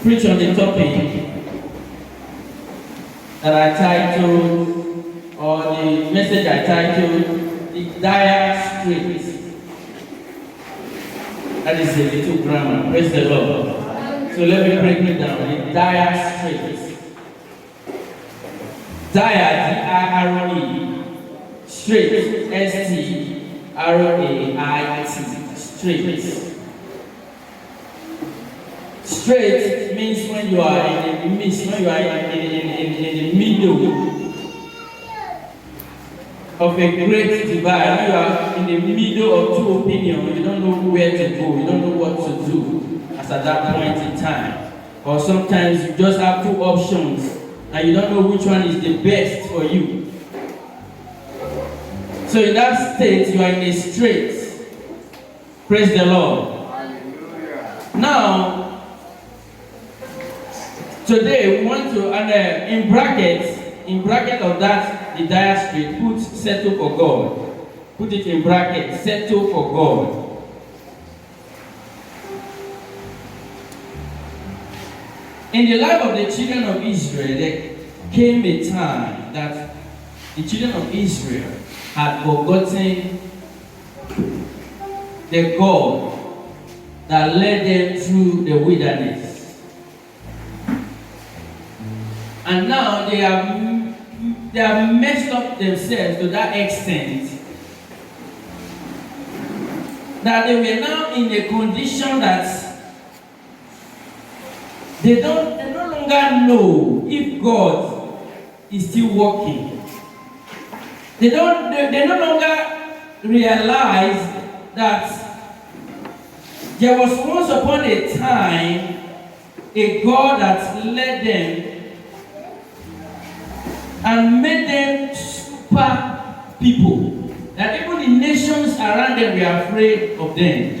preach on the topic that I titled, or the message I titled, The Dire Straits. That is a little grammar, praise the Lord. So let me break it down. The dire straits. Dire, D-I-R-E. Straight, S-T-R-A-I-T. Straight. Straight means when you are in the midst, when you are in the middle of a great divide, when you are in the middle of two opinions, you don't know where to go, you don't know what to do as at that point in time. Or sometimes you just have two options and you don't know which one is the best for you. So in that state, you are in a strait. Praise the Lord. Hallelujah. Now, today we want to, and in bracket of that, the dire strait, put settle for God. Put it in bracket, settle for God. In the life of the children of Israel, there came a time that the children of Israel had forgotten the God that led them through the wilderness. And now they have messed up themselves to that extent that they were now in a condition that they no longer know if God is still working. They no longer realize that there was once upon a time a God that led them and made them super people, that even the nations around them were afraid of them.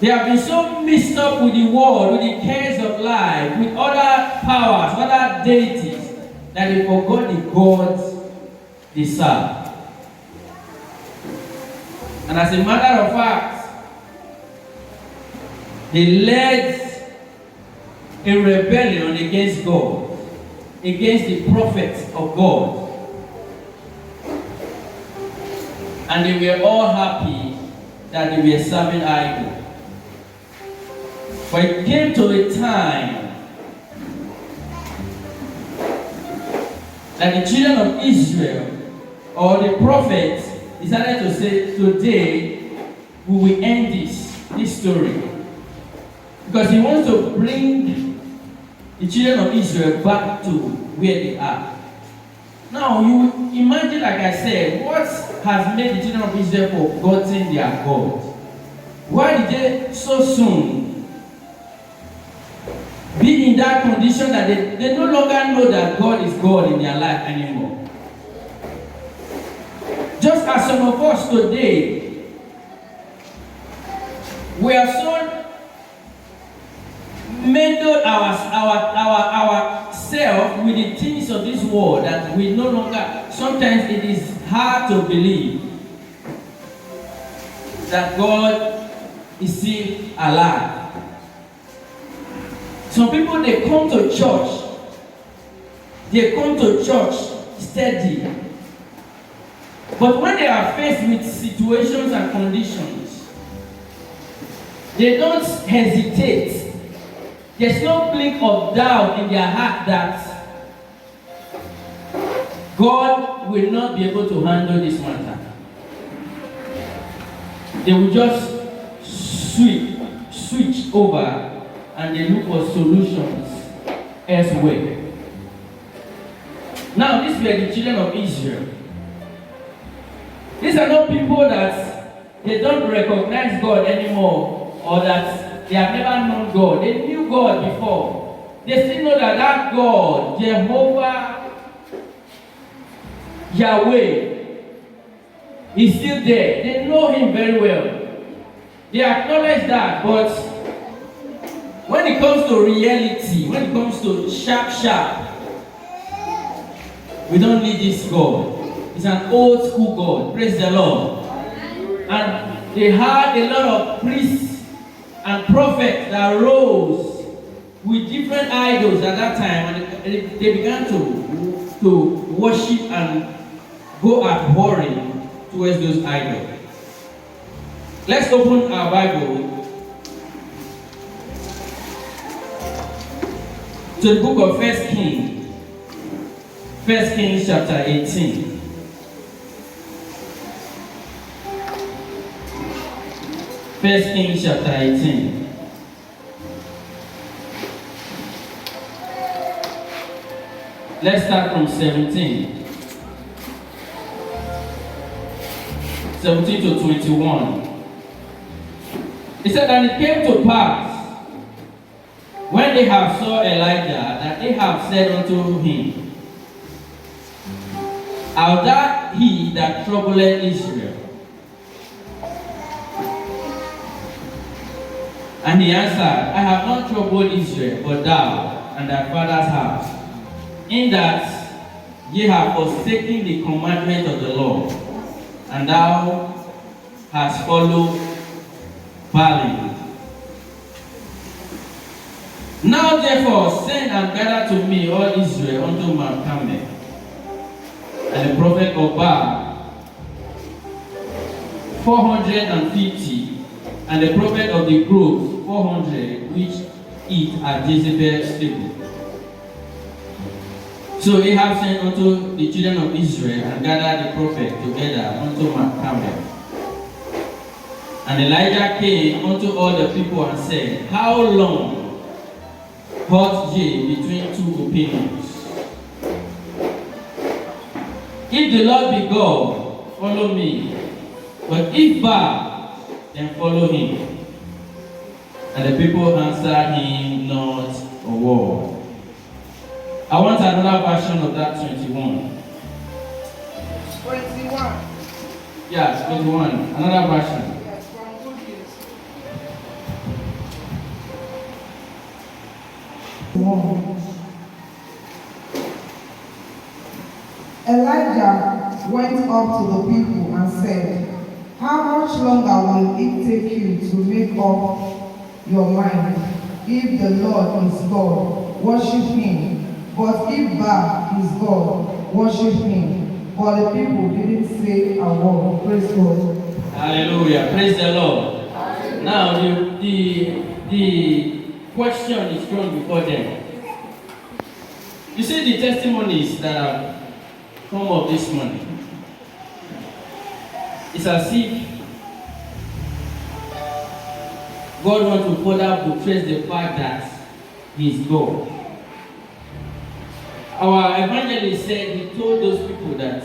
They have been so mixed up with the world, with the cares of life, with other powers, other deities, that they forgot the gods they serve. And as a matter of fact, they led a rebellion against God, against the prophets of God. And they were all happy that they were serving idols. But it came to a time that the children of Israel, or the prophets, decided to say, today we will end this story. Because he wants to bring the children of Israel back to where they are. Now, you imagine, like I said, what has made the children of Israel forgotten their God? Why did they so soon be in that condition that they no longer know that God is God in their life anymore? Just as some of us today, we are so meddled ourselves with the things of this world that we no longer, sometimes it is hard to believe that God is still alive. Some people, they come to church steady. But when they are faced with situations and conditions, they don't hesitate. There's no blink of doubt in their heart that God will not be able to handle this matter. They will just switch over and they look for solutions elsewhere. Now, these were the children of Israel. These are not people that they don't recognize God anymore, or that they have never known God. They knew God before. They still know that God, Jehovah, Yahweh, is still there. They know him very well. They acknowledge that, but when it comes to reality, when it comes to sharp, we don't need this God. It's an old school God. Praise the Lord. And they had a lot of priests and prophets that rose with different idols at that time, and they began to worship and go abhorring towards those idols. Let's open our Bible to the book of First Kings. First Kings chapter 18. First Kings chapter 18. Let's start from 17. 17 to 21. It said, and it came to pass, when they have saw Elijah, that they have said unto him, art thou he that troubleth Israel? And he answered, I have not troubled Israel, but thou and thy father's house, in that ye have forsaken the commandment of the Lord, and thou hast followed Baalim. Now therefore send and gather to me all Israel unto Mount Carmel. And the prophet of Baal 450, and the prophet of the groves 400, which eat at Jezebel's table. So Ahab sent unto the children of Israel and gathered the prophet together unto Mount Carmel. And Elijah came unto all the people and said, how long halt ye between two opinions? If the Lord be God, follow me. But if Baal, then follow him. And the people answered him not a word. I want another version of that 21. 21. Yes, 21. Another version. Yes, from Good News. Elijah went up to the people and said, how much longer will it take you to make up your mind? If the Lord is God, worship him. But if Baal is God, worship him. But the people didn't say a word. Praise God. Hallelujah. Praise the Lord. Hallelujah. Now the question is thrown before them. You see the testimonies that have come up this morning. It's as if God wants to further buttress the fact that he is God. Our evangelist said he told those people that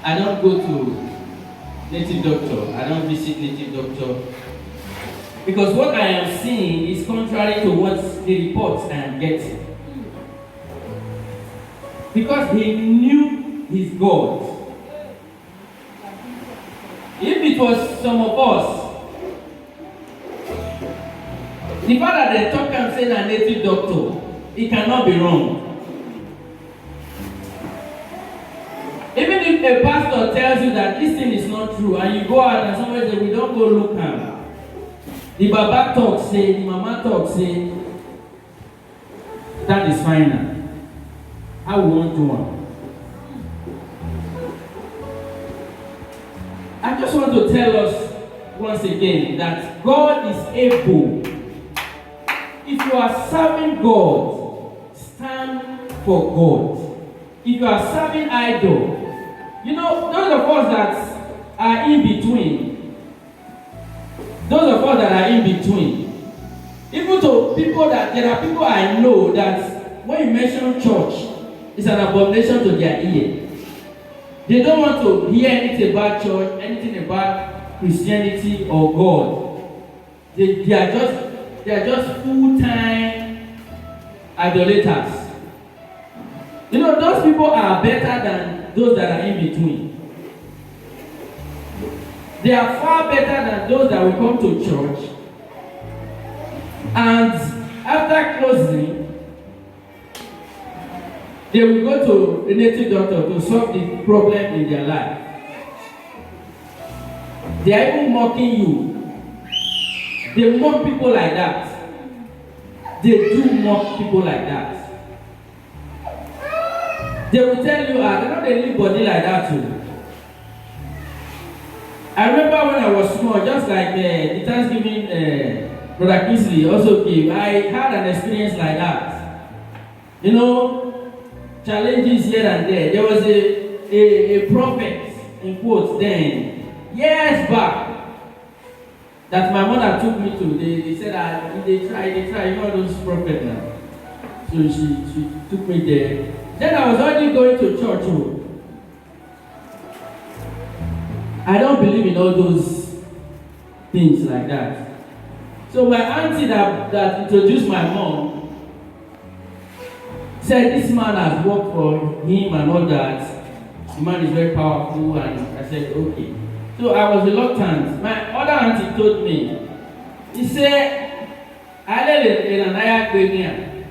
I don't go to native doctor, I don't visit native doctor, because what I am seeing is contrary to what the reports I am getting. Because he knew his God. If it was some of us, the fact that they talk and say a native doctor, it cannot be wrong. Even if a pastor tells you that this thing is not true, and you go out and somebody says, we don't go look am. The Baba talk say, the Mama talk say, that is final. I won't do one. I just want to tell us once again that God is able. If you are serving God, stand for God. If you are serving idol, you know, those of us that are in between, even to people that, there are people I know that when you mention church, it's an abomination to their ear. They don't want to hear anything about church, anything about Christianity or God. They are just full-time idolaters. You know, those people are better than those that are in between. They are far better than those that will come to church. And after closing, they will go to a native doctor to solve the problem in their life. They are even mocking you. They mock people like that. they do mock people like that. They will tell you, they're not a live body like that too. I remember when I was small, just like the Thanksgiving Brother Kingsley also gave, I had an experience like that. You know, challenges here and there. There was a prophet, in quotes, then, years back, that my mother took me to. They said, they try, you know those prophets now. So she took me there. Then I was already going to church. Oh. I don't believe in all those things like that. So my auntie that introduced my mom said this man has worked for him and all that. The man is very powerful, and I said, okay. So I was reluctant. My other auntie told me, he said, I live in an area.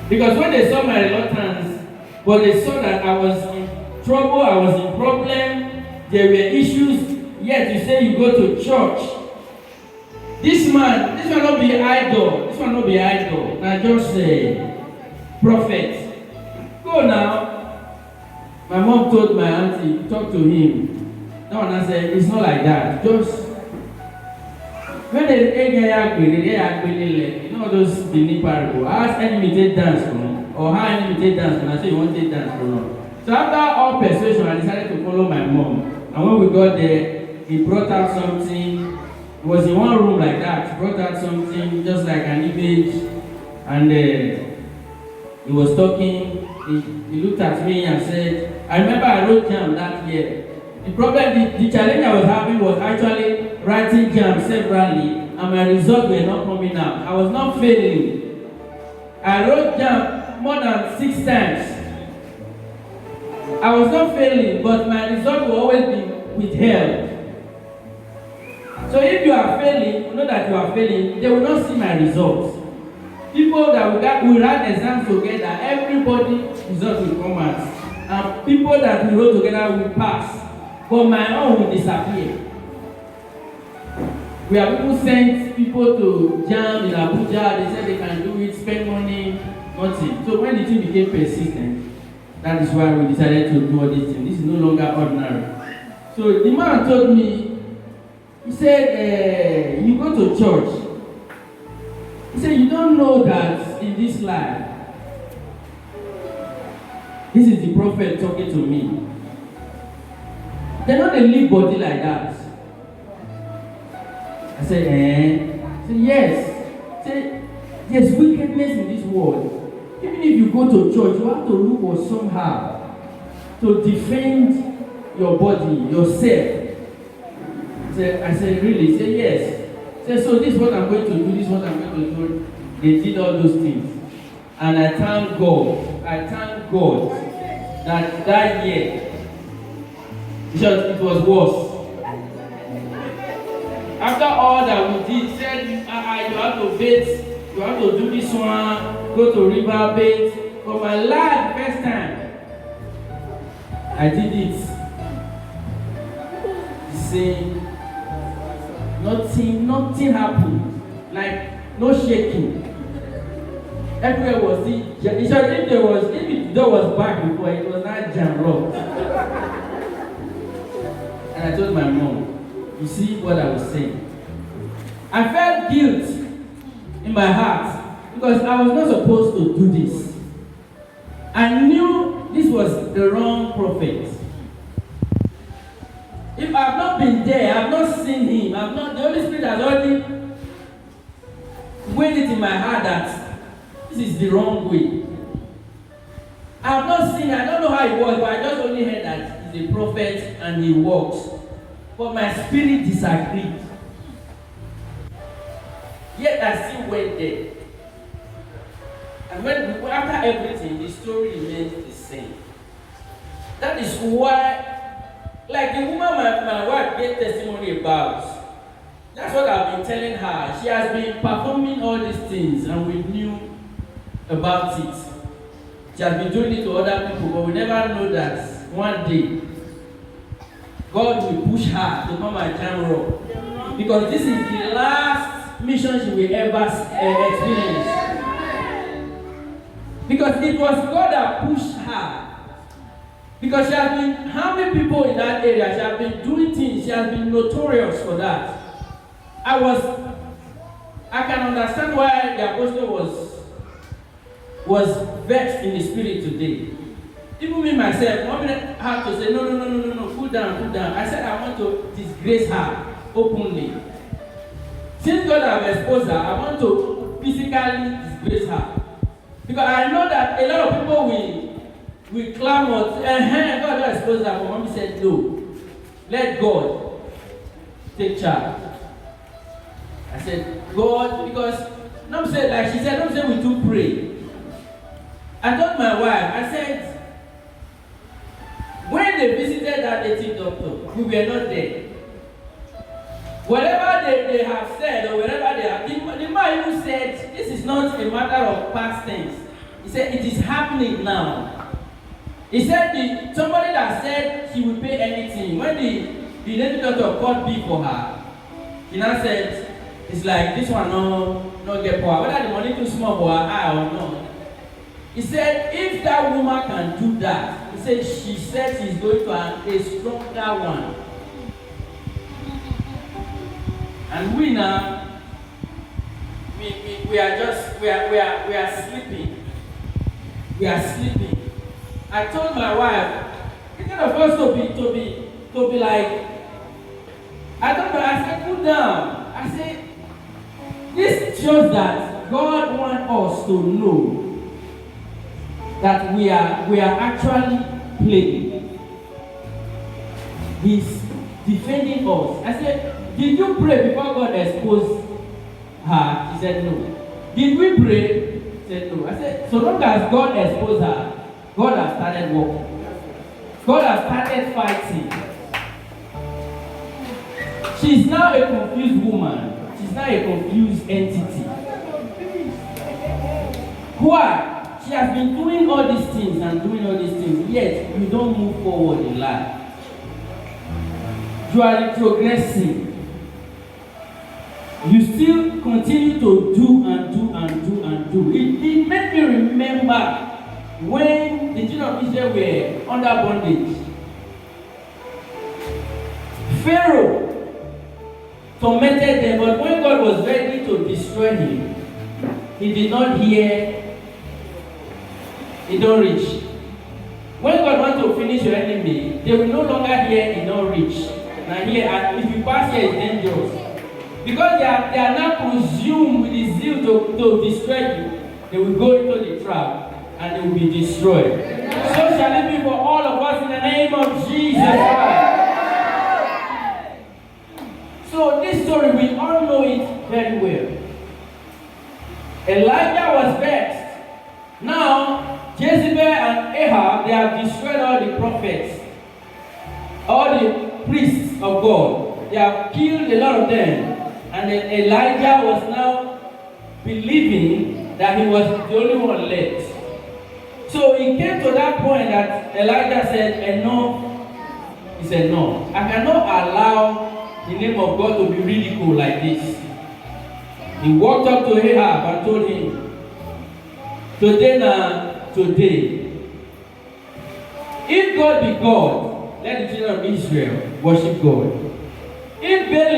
Because when they saw my reluctance, but they saw that I was in trouble, I was in problem, there were issues, yet you say you go to church. This will not be idol. This will not be idol. Now just a prophet. Go now. My mom told my auntie, talk to him. That one I said, it's not like that. Just when you know those Benin parable, ask enemy take dance from, or how enemy take dance from, I say you want take dance from. So after all persuasion, I decided to follow my mom. And when we got there, he brought out something. It was in one room like that. He brought out something just like an image, and he was talking. He looked at me and said, I remember I wrote jam that year. The problem, the challenge I was having was actually writing jam severally, and my results were not coming out. I was not failing. I wrote jam more than 6 times. I was not failing, but my result will always be withheld. So if you are failing, you know that you are failing, they will not see my results. People that we write exams together, everybody results will come out. And people that we wrote together will pass. But my own will disappear. We have people sent people to jam in Abuja, they said they can do it, spend money, nothing. So when the thing became persistent, that is why we decided to do all this thing. This is no longer ordinary. So the man told me, he said, you go to church. He said, you don't know that in this life, this is the prophet talking to me. They're not a live body like that. I said, I said, yes. I said, there's wickedness in this world. Even if you go to church, you have to look for somehow to defend your body, yourself. I said, really? He said, yes. I said, so this is what I'm going to do, this is what I'm going to do. They did all those things. And I thank God that year, it was worse. After all that we did, said, you have to bathe, you have to do this one, go to river bathe. For my life, first time, I did it. Saying, nothing happened. Like, no shaking. Everywhere was if the door was back before, it was not jam locked. And I told my mom, you see what I was saying. I felt guilt in my heart because I was not supposed to do this. I knew this was the wrong prophet. If I have not been there, I have not seen him, the Holy Spirit has already weighed it in my heart that this is the wrong way. I have not seen, I don't know how he works, but I just only heard that he's a prophet and he works. But my spirit disagreed. Yet I still went there. And after everything, the story remains the same. That is why, like the woman my wife gave testimony about, that's what I've been telling her. She has been performing all these things and we knew about it. She has been doing it to other people, but we never know that one day God will push her to come and jam rock. Because this is the last last mission she will ever experience. Because it was God that pushed her. Because she has been, how many people in that area, she has been doing things, she has been notorious for that. I can understand why the apostle was vexed in the spirit today. Even me myself, one minute I had to say, no, cool down. I said I want to disgrace her openly. Since God has exposed her, I want to physically disgrace her. Because I know that a lot of people will clamor, God has exposed her, but mommy said no. Let God take charge. I said, God, because no said, like she said, no say we do pray. I told my wife, I said, when they visited that native doctor, we were not there. Whatever they have said, or whatever they have, the man even said, this is not a matter of past tense. He said, it is happening now. He said, somebody that said she will pay anything, when the native doctor called B for her, he now said, it's like, this one no get power. Whether the money too small for her eye or not. He said, if that woman can do that, he said, she said she's going to a stronger one. And we now, we are sleeping. We are sleeping. I told my wife, instead of us to be like, I said, cool down. I said, this shows that God wants us to know that we are actually playing. He's defending us. I said, did you pray before God exposed her? She said no. Did we pray? She said no. I said, so long as God exposed her, God has started working. God has started fighting. She's now a confused woman. She's now a confused entity. Why? She has been doing all these things and doing all these things, yet you don't move forward in life. You are retrogressing. You still continue to do and do. It made me remember when the children of Israel were under bondage. Pharaoh tormented them, but when God was ready to destroy him, he did not hear. He don't reach. When God wants to finish your enemy, they will no longer hear he don't reach. Now here, and if you pass here, it's dangerous. Because they are now consumed with the zeal to destroy you, they will go into the trap and they will be destroyed. So shall it be for all of us in the name of Jesus Christ. So this story, we all know it very well. Elijah was vexed. Now, Jezebel and Ahab, they have destroyed all the prophets, all the priests of God. They have killed a lot of them. And then Elijah was now believing that he was the only one left. So it came to that point that Elijah said, enough is enough. I cannot allow the name of God to be ridiculed like this. He walked up to Ahab and told him, today, if God be God, let the children of Israel worship God. If Baal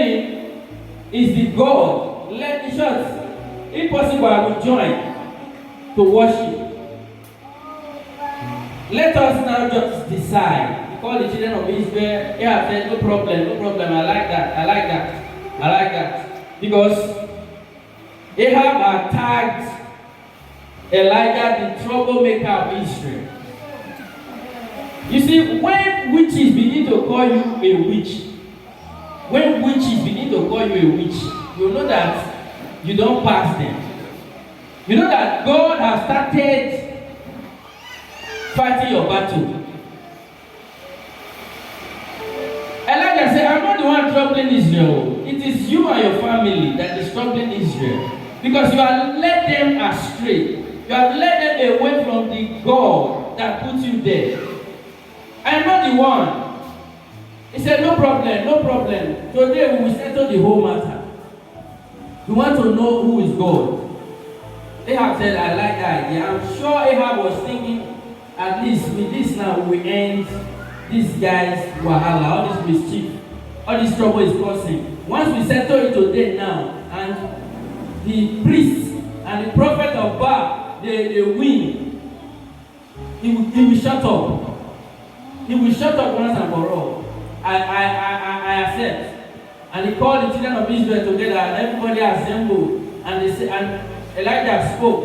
is the God, let the church, if possible, I will join to worship. Let us now just decide. Call the children of Israel. Yeah, said no problem. I like that. Because Ahab attacked Elijah, the troublemaker of Israel. You see, when witches begin to call you a witch, you know that you don't pass them. You know that God has started fighting your battle. Elijah said, I'm not the one troubling Israel. It is you and your family that is troubling Israel. Because you have led them astray. You have led them away from the God that put you there. I am not the one. He said, no problem. Today we will settle the whole matter. You want to know who is God. Ahab said, I like that idea. I'm sure Ahab was thinking, at least with this now we end this guy's wahala, all this mischief, all this trouble is causing. Once we settle it today now, and the priest and the prophet of Baal, they win, he will shut up. He will shut up once and for all. I accept. And he called the children of Israel together, and everybody assembled, and Elijah spoke.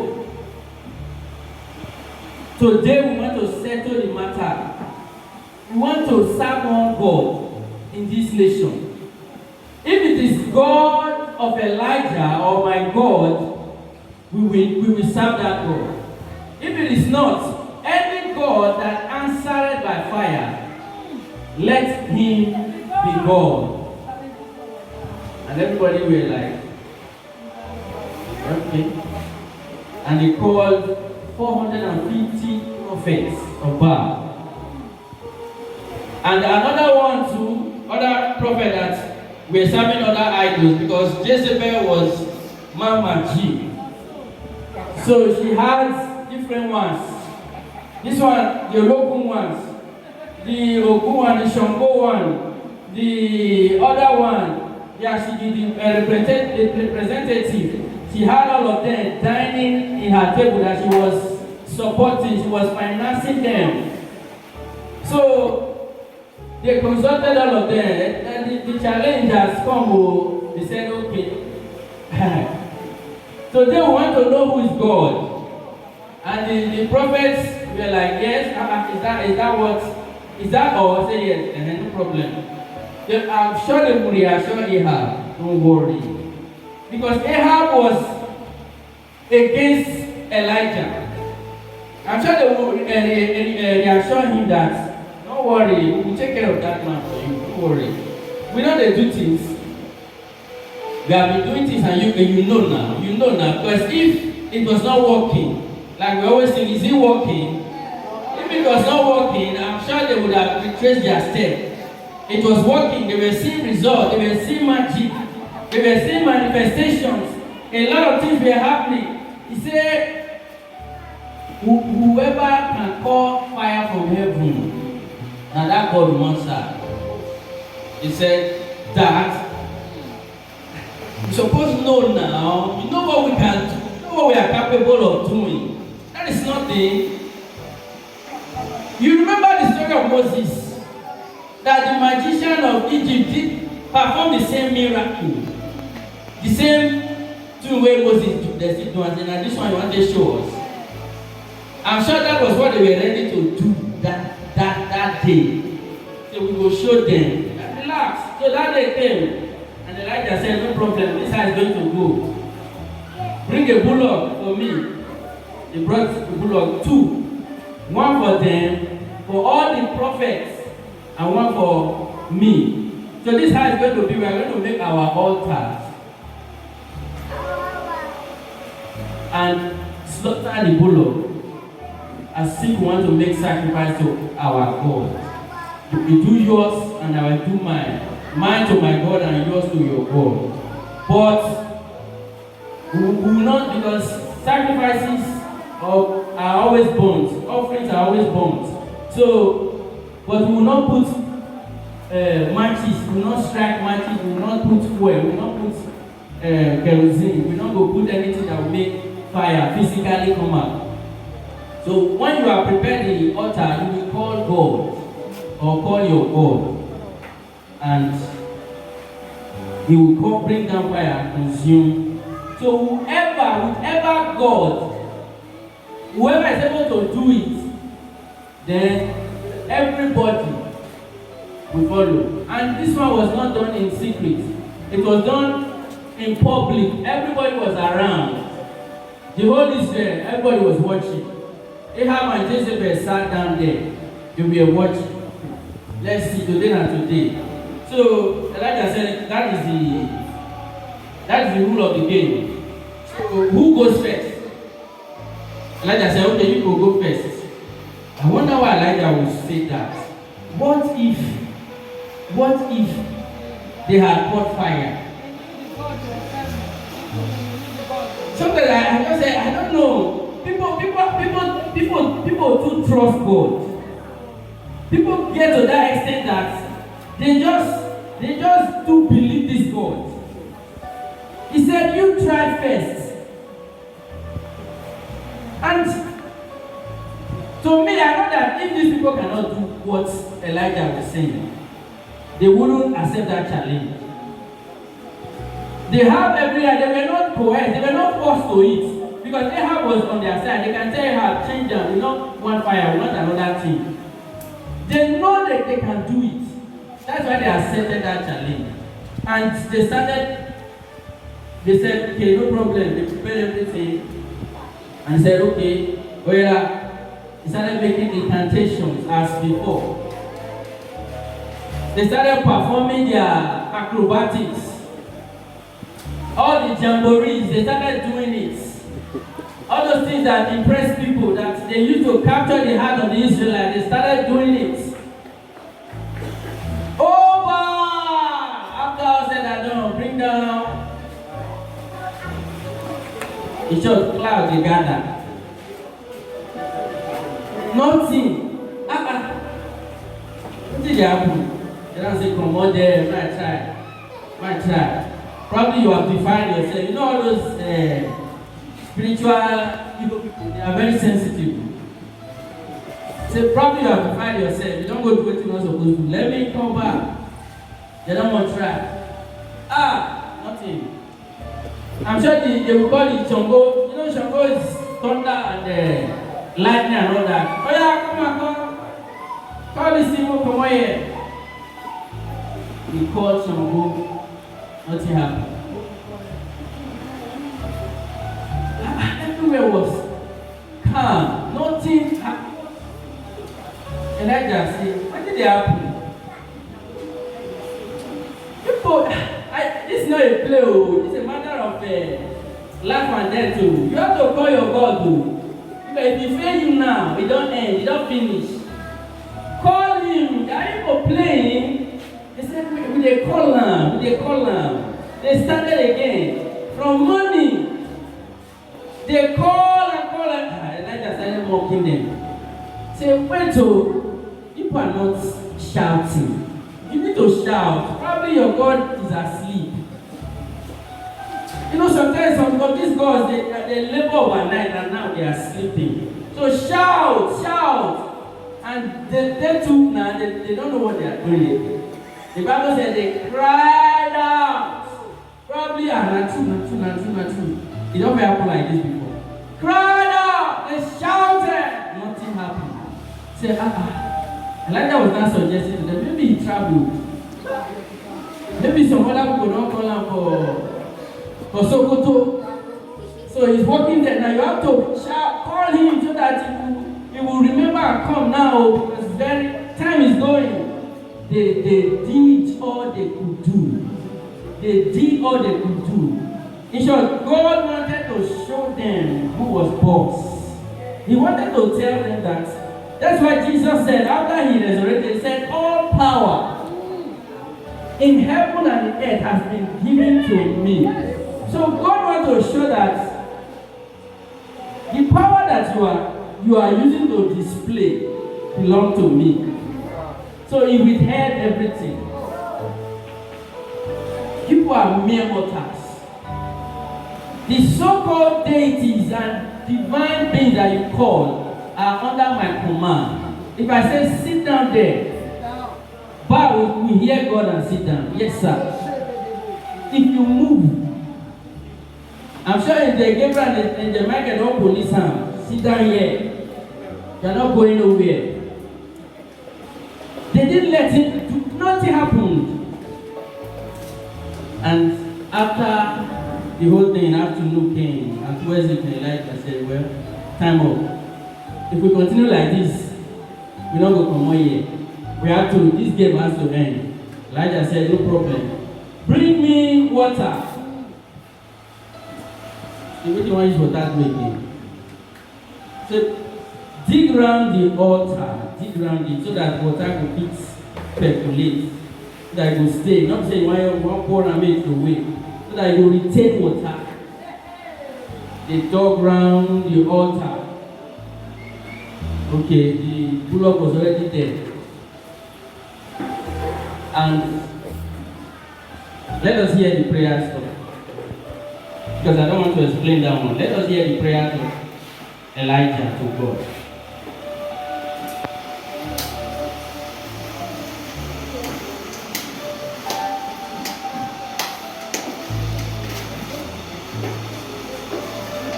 Today we want to settle the matter. We want to serve one God in this nation. If it is God of Elijah or my God, we will serve that God. If it is not, any God that answered by fire, let him be God. And everybody were like, okay. And he called 450 prophets of Baal. And another one too, other prophet that were serving other idols, because Jezebel was Mama G. So she has different ones. This one, the local ones, the Ogun one, the Shango one, the other one, the representative. She had all of them dining in her table that she was supporting, she was financing them. So they consulted all of them, and the challenge has come. They said, okay. So they want to know who is God. And the prophets were like, yes, is that all? I said, yes, no problem. I'm sure they will reassure Ahab, don't worry. Because Ahab was against Elijah. I'm sure they will reassure him that, don't worry, we will take care of that man for you, don't worry. We know they do things. We have been doing things and you know now. Because if it was not working, like we always think, is it working? If it was not working, I'm sure they would have retraced their step. It was working, they were seeing results, they were seeing magic, they were seeing manifestations. A lot of things were happening. He said, whoever can call fire from heaven, now that God wants that. He said that we supposed to know now, you know what we can do, you know what we are capable of doing. That is nothing. You remember the story of Moses? That the magician of Egypt did perform the same miracle. The same thing where Moses did the same one, and this one you want to show us. I'm sure that was what they were ready to do that day. So we will show them. Relax. So that day came, and Elijah said, no problem, this guy is going to go. Bring a bullock for me. They brought the bullock, 2. One for them, for all the prophets, and one for me. So this is how it's going to be. We are going to make our altar and slaughter the bullock as if we want to make sacrifice to our God. You do yours and I will do mine. Mine to my God and yours to your God. But we will not, because sacrifices are always burnt. Offerings are always burnt. So, but we will not put matches, we will not strike matches, we will not put fuel, we will not put kerosene, we will not go put anything that will make fire physically come out. So when you are preparing the altar, you will call God or call your God, and He will bring down fire and consume. So whoever God, whoever is able to do it, then everybody will follow. And this one was not done in secret. It was done in public. Everybody was around. The whole Israel, everybody was watching. Ahab and Jezebel sat down there. They were watching. Let's see, today and today. So Elijah said that is the rule of the game. So who goes first? Elijah said, okay, you go first. I wonder why Elijah would say that. What if they had caught fire? don't know. People do trust God. People get to that extent that they just do believe this God. He said, "You try first." And to me, I know that if these people cannot do what Elijah was saying, they wouldn't accept that challenge. They have everywhere. They were not coerced. They were not forced to it. Because Ahab was on their side. They can tell Ahab, change them. We don't want fire. We want another thing. They know that they can do it. That's why they accepted that challenge. And they said, okay, no problem. They prepared everything. And said, okay, well, they started making incantations as before. They started performing their acrobatics. All the jamborees, they started doing it. All those things that impress people, that they used to capture the heart of the Israelites, they started doing it. Over! After all said that, no, bring down. It showed clouds, they gather. Nothing. What did happen? They don't say, come on there, might try. Probably you have defined yourself. You know all those spiritual evil people, they are very sensitive. So probably you have defined yourself. You don't go to what you're not supposed to do. Let me come back. They don't want to try. Nothing. I'm sure they will call it Shango. You know Shango is thunder and lightning and all that. Oh yeah, come. Call this thing, come on here. He called Shango. Nothing happened. Everywhere was calm. Nothing happened. Elijah said, what did they happen? People, this is not a play. It's a matter of life and death. You have to call your God. Because if he fail you now, it don't end, it don't finish. Call him. They are even playing. They said, they call them. They started again. From morning, they call and Elijah started mocking them. Say, wait, people are not shouting. You need to shout. Probably your God is asleep. You know, sometimes some of these gods, they labor overnight and now they are sleeping. So shout. And they too now, they don't know what they are doing. The Bible said they cried out. Probably, not true. It don't happen like this before. Cried out. They shouted. Nothing happened. Say, Elijah was not suggesting to them. Maybe he traveled. Maybe some other people don't call him for Sokoto. So he's working there. Now you have to shout, call him so that he will remember and come now. Because time is going. They did all they could do. In short, God wanted to show them who was boss. He wanted to tell them that. That's why Jesus said, after he resurrected, he said, all power in heaven and in earth has been given to me. So God wants to show that the power that you are using to display belongs to me. So he withheld everything. People are mere mortals. The so-called deities and divine beings that you call are under my command. If I say sit down there, bow, we hear God and sit down. Yes, sir. If you move, I'm sure if they gave her and the mic and all police hand, sit down here. You're not going nowhere. They didn't let him do. Nothing happened. And after the whole thing, afternoon came, and towards evening, Elijah said, well, time up. If we continue like this, we don't go come here. This game has to end. Elijah said, no problem. Bring me water. So what do you want to use water to again? So dig around the altar, so that water will fit percolate. So that it will stay. Not say you want pour and make it away. So that it will retain water. they dug round the altar. Okay, the bullock was already there. And let us hear the prayers of, because I don't want to explain that one. Let us hear the prayers of Elijah to God.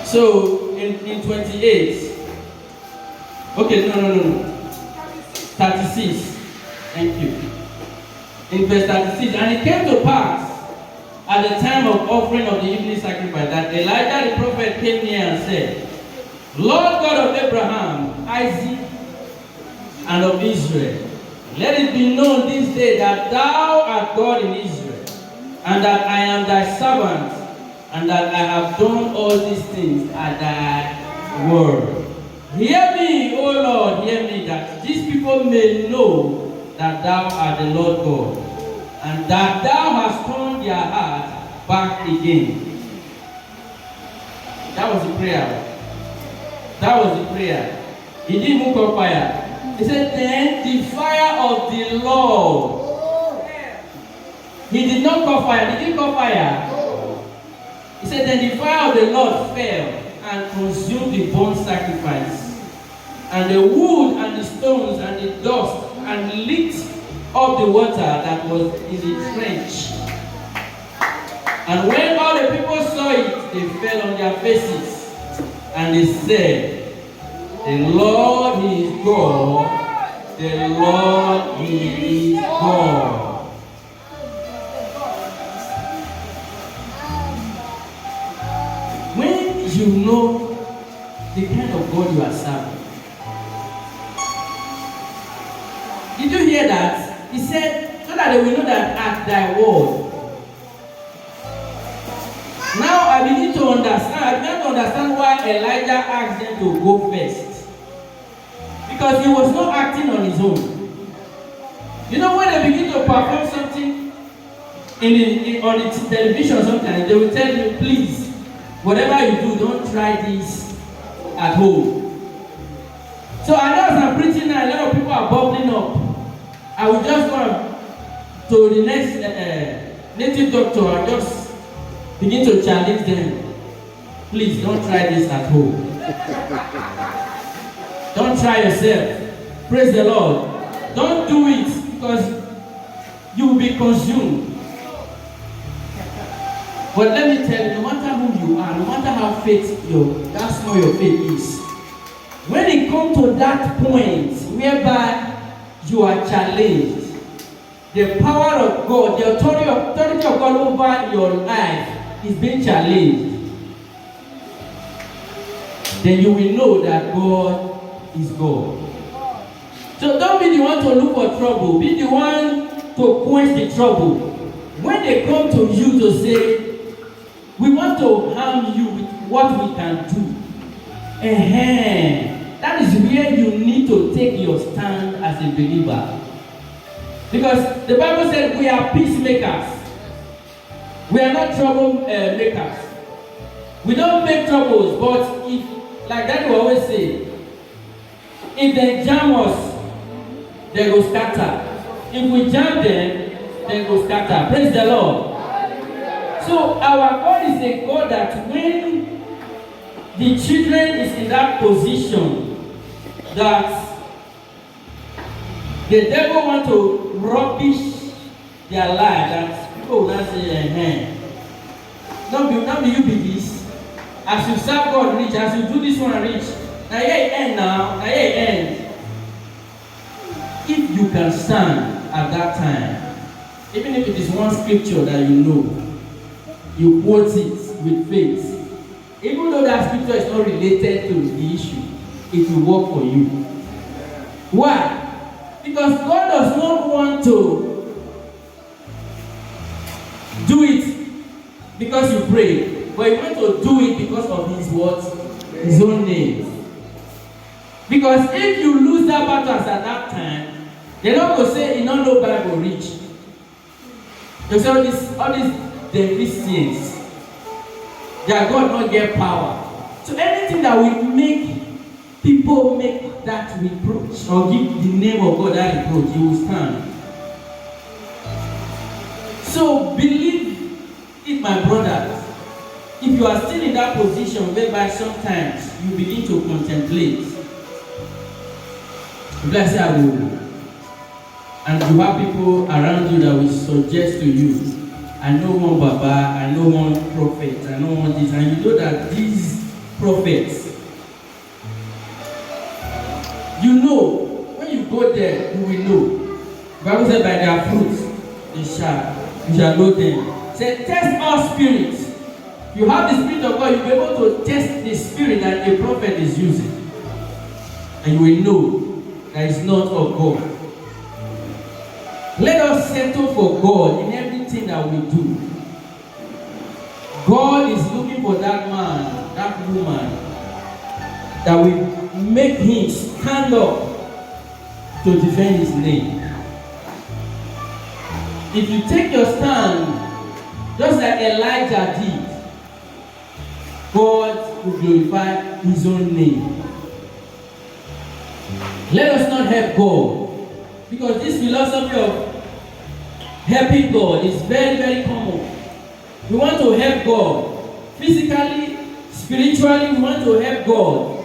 So in 28, okay, no. 36, thank you. In verse 36, and it came to pass at the time of offering of the evening sacrifice that Elijah the prophet came near and said, Lord God of Abraham, Isaac, and of Israel, let it be known this day that thou art God in Israel, and that I am thy servant, and that I have done all these things at thy word. Hear me, O Lord, hear me, that these people may know that thou art the Lord God, and that thou hast turned their heart back again. That was the prayer. That was the prayer. He didn't move up fire. He said, then the fire of the Lord. He did not call fire. Did he call fire? He said, then the fire of the Lord fell and consumed the burnt sacrifice, and the wood and the stones and the dust, and licked up the water that was in the trench. And when all the people saw it, they fell on their faces, and they said, the Lord He is God, the Lord He is God. When you know the kind of God you are serving. Did you hear that? He said, so that they will know that at thy word. Now I begin to understand why Elijah asked them to go first. Because he was not acting on his own. You know, when they begin to perform something on the television sometimes, they will tell you, please, whatever you do, don't try this at home. So I know as I'm preaching now, a lot of people are bubbling up. I will just go to the next native doctor and just begin to challenge them. Please don't try this at home. Don't try yourself. Praise the Lord. Don't do it because you will be consumed. But let me tell you, no matter who you are, no matter how how small your faith is, when it comes to that point whereby you are challenged, the power of God, the authority of God over your life is being challenged, then you will know that God is God. So don't be the one to look for trouble. Be the one to quench the trouble. When they come to you to say, we want to harm you with what we can do, that is where you need to take your stand as a believer. Because the Bible said we are peacemakers. We are not trouble makers. We don't make troubles, but if, like that we always say, if they jam us, they go scatter. If we jam them, they go scatter. Praise the Lord. So our God is a God that when the children is in that position that the devil want to rubbish their life, that people will not say, Don't be you be this. As you serve God rich, as you do this one rich, now here it end now, here it end. If you can stand at that time, even if it is one scripture that you know, you quote it with faith. Even though that scripture is not related to the issue, it will work for you. Why? Because God does not want to do it because you pray, but He wants to do it because of His what? His own name. Because if you lose that battle at that time, they're not going to say, you don't know Bible rich. They say all these deficiencies, their God not get power. So anything that will make people make that reproach or give the name of God that reproach, you will stand. So believe it, my brothers. If you are still in that position whereby sometimes you begin to contemplate, bless you, and you have people around you that will suggest to you, I know one Baba, I know one prophet, I know one this, and you know that these prophets, you know, when you go there, you will know. The Bible said, by their fruits, you shall know them. Say, test all spirits. If you have the Spirit of God, you'll be able to test the spirit that a prophet is using. And you will know that it's not of God. Let us settle for God in everything that we do. God is looking for that man, that woman, that will make him stand up to defend his name. If you take your stand, just like Elijah did, God will glorify his own name. Let us not help God, because this philosophy of helping God is very, very common. We want to help God physically, spiritually. We want to help God.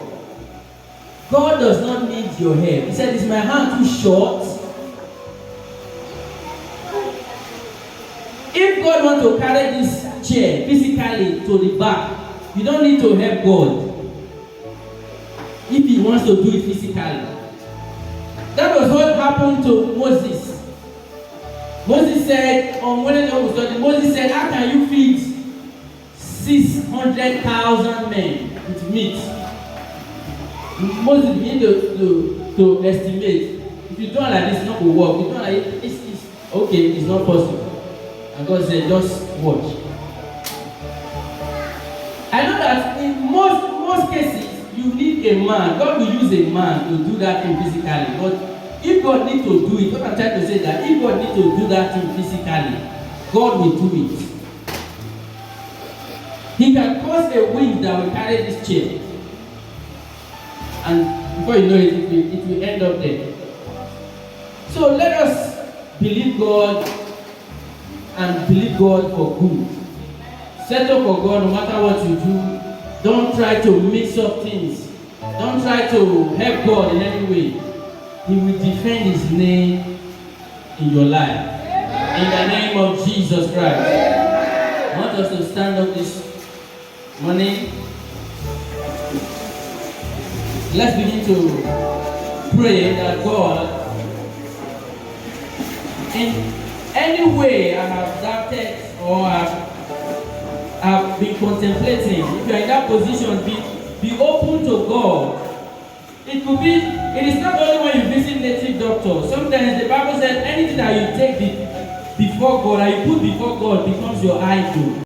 God does not need your help. He said, is my hand too short? If God wants to carry this chair physically to the back, you don't need to help God. If he wants to do it physically. That was what happened to Moses. Moses said, Moses said, how can you feed 600,000 men with meat? Moses began to estimate. If you don't like this, it's not going to work. If you don't like it, it's okay, it's not possible. And God said, just watch. I know that in most cases, you need a man. God will use a man to do that thing physically. But if God needs to do it, what I'm trying to say is that if God needs to do that thing physically, God will do it. He can cause a wind that will carry this chair. And before you know it, it will end up there. So let us believe God and believe God for good. Settle for God no matter what you do. Don't try to mix up things. Don't try to help God in any way. He will defend his name in your life. In the name of Jesus Christ. I want us to stand up this morning. Let's begin to pray that God, in any way I have doubted or I've been contemplating, if you are in that position, be open to God. It is not only when you visit native doctors. Sometimes the Bible says anything that you take before God and you put before God becomes your idol.